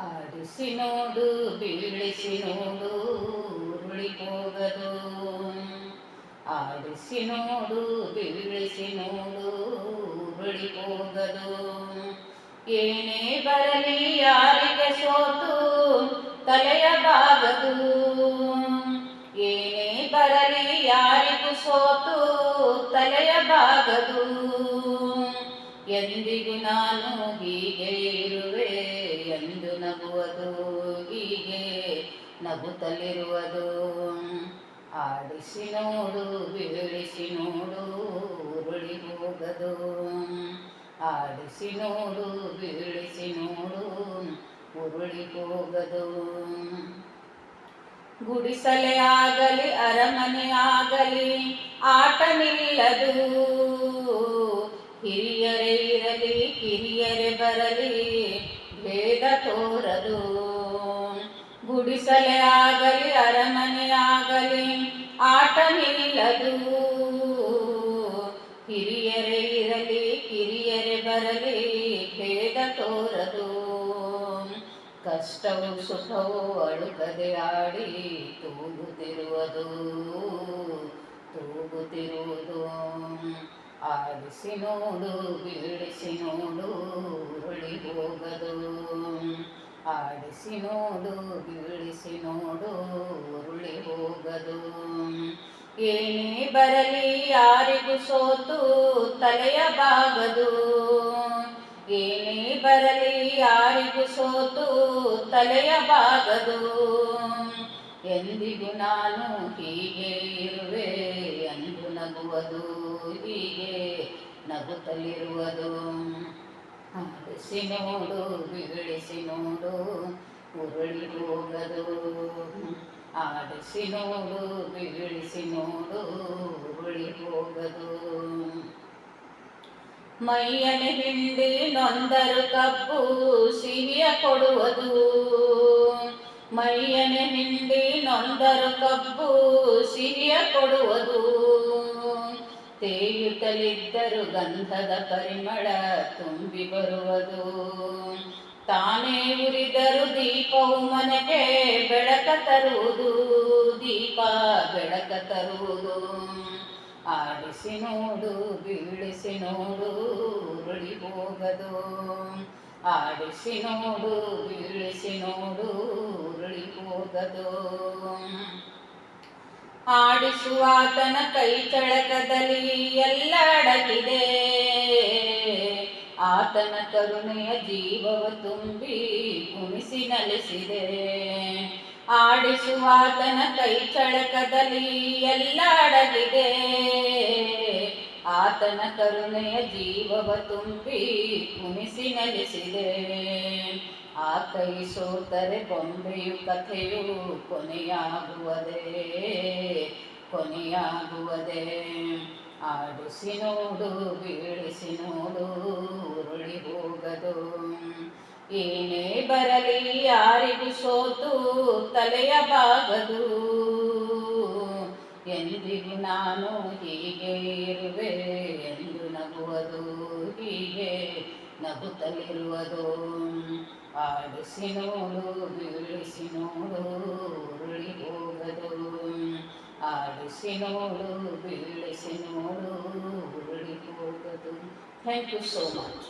ಆಡಿಸಿ ನೋಡು ಬೀಳಿಸಿ ನೋಡು ಉರುಳಿ ಹೋಗದು. ಆಡಿಸಿ ನೋಡು ಬೀಳಿಸಿ ನೋಡು ಉರುಳಿ ಹೋಗದು. ಏನೇ ಬರಲಿ ಯಾರಿಗೆ ಸೋತು ತಲೆಯ ಬಾಗದು. ಏನೇ ಬರಲಿ ಯಾರಿಗೂ ಸೋತು ತಲೆಯ ಬಾಗದು. ಎಂದಿಗೂ ನಾನು ಹೀಗೆ ಇರುವೆ ಎಂದು ನಗುವುದು, ಹೀಗೆ ನಗುತ್ತಲಿರುವುದು. ಆಡಿಸಿ ನೋಡು ಬೀಳಿಸಿ ನೋಡು ಉರುಳಿ ಹೋಗದು. ಆಡಿಸಿ ನೋಡು ಬೀಳಿಸಿ ನೋಡು ಉರುಳಿ ಹೋಗದು. ಗುಡಿಸಲೇ ಆಗಲಿ ಅರಮನೆ ಆಗಲಿ ಆಟ ನಿಲ್ಲದು. ಹಿರಿಯರೇ ಇರಲಿ ಕಿರಿಯರೇ ಬರಲಿ ಭೇದ ತೋರದು. ಗುಡಿಸಲೇ ಆಗಲಿ ಅರಮನೆ ಆಗಲಿ ಆಟ ನಿಲ್ಲದು. ಹಿರಿಯರೇ ಇರಲಿ ಕಿರಿಯರೇ ಬರಲಿ ಭೇದ ತೋರದು. ಕಷ್ಟವು ಸುಖವು ಅಳುಕದೆ ಆಡಿ ತೂಗುತ್ತಿರುವುದು, ತೂಗುತ್ತಿರುವುದು. ಆಡಿಸಿ ನೋಡು ಬೀಳಿಸಿ ನೋಡು ಉರುಳಿ ಹೋಗದು. ಆಡಿಸಿ ನೋಡು ಬೀಳಿಸಿ ನೋಡು ಉರುಳಿ ಹೋಗದು. ಏನೇ ಬರಲಿ ಯಾರಿಗೂ ಸೋತು ತಲೆಯ ಬಾಗದು. ಏನೇ ಬರಲಿ ಯಾರಿಗೂ ಸೋತು ತಲೆಯ ಬಾಗದು. ಎಂದಿಗೂ ನಾನು ಹೀಗೆ ಇರುವೆ ಎಂದು ನಗುವುದು, ಹೀಗೆ ನಗುತ್ತಲಿರುವುದು. ಆಡಿಸಿ ನೋಡು ಬೀಳಿಸಿ ನೋಡು ಉರುಳಿ ಹೋಗದು. ಆಡಿಸಿ ನೋಡು ಬೀಳಿಸಿ ನೋಡು ಉರುಳಿ ಹೋಗದು. ಮೈಯನೆ ಹಿಂಡಿ ನೊಂದರು ಕಬ್ಬು ಸಿಹಿಯ ಕೊಡುವುದು. ಮೈಯನೆ ಹಿಂಡಿ ನೊಂದರು ಕಬ್ಬು ಸಿಹಿಯ ಕೊಡುವುದು. ತೇಯುತ್ತಲಿದ್ದರು ಗಂಧದ ಪರಿಮಳ ತುಂಬಿ ಬರುವುದು. ತಾನೇ ಉರಿದರು ದೀಪವು ಮನೆಗೆ ಬೆಳಕ ತರುವುದು, ದೀಪ ಬೆಳಕ ತರುವುದು. ಆಡಿಸಿ ನೋಡು ಬೀಳಿಸಿ ನೋಡು ಉರುಳಿ ಹೋಗದು. ಆಡಿಸಿ ನೋಡು ಬೀಳಿಸಿ ನೋಡು ಉರುಳಿ ಹೋಗದು. ಆಡಿಸುವಾತನ ಕೈ ಚಳಕದಲ್ಲಿ ಎಲ್ಲ ಅಡಗಿದೆ. ಆತನ ಕರುಣೆಯ ಜೀವವ ತುಂಬಿ ಕುಣಿಸಿ ನಲಿಸಿದೆ. ಆಡಿಸುವಾತನ ಕೈ ಚಳಕದಲ್ಲಿ ಎಲ್ಲ ಅಡಗಿದೆ. ಆತನ ಕರುಣೆಯ ಜೀವವ ತುಂಬಿ ಕುಣಿಸಿ ನಲಿಸಿದೆ. ಆ ಕೈ ಸೋತರೆ ಬೊಂಬೆಯು ಕಥೆಯು ಕೊನೆಯಾಗುವುದೇ, ಕೊನೆಯಾಗುವುದೇ. ಆಡಿಸಿ ನೋಡು ಬೀಳಿಸಿ ನೋಡು ಉರುಳಿ ಹೋಗದು. ಏನೇ ಬರಲಿ ಯಾರಿಗೂ ಸೋತು ತಲೆಯ ಬಾಗದು. ಎಂದಿಗೂ ನಾನು ಹೀಗೆ ಇರುವೆ ಎಂದು ನಗುವುದು, ಹೀಗೆ ನಗುತ್ತಲಿರುವುದು. ಆಡಿಸಿ ನೋಡು ಬೀಳಿಸಿ ನೋಡು ಉರುಳಿ ಹೋಗದು. ಆಡಿಸಿ ನೋಡು ಬೀಳಿಸಿ ನೋಡು ಉರುಳಿ ಹೋಗದು. Thank you so much.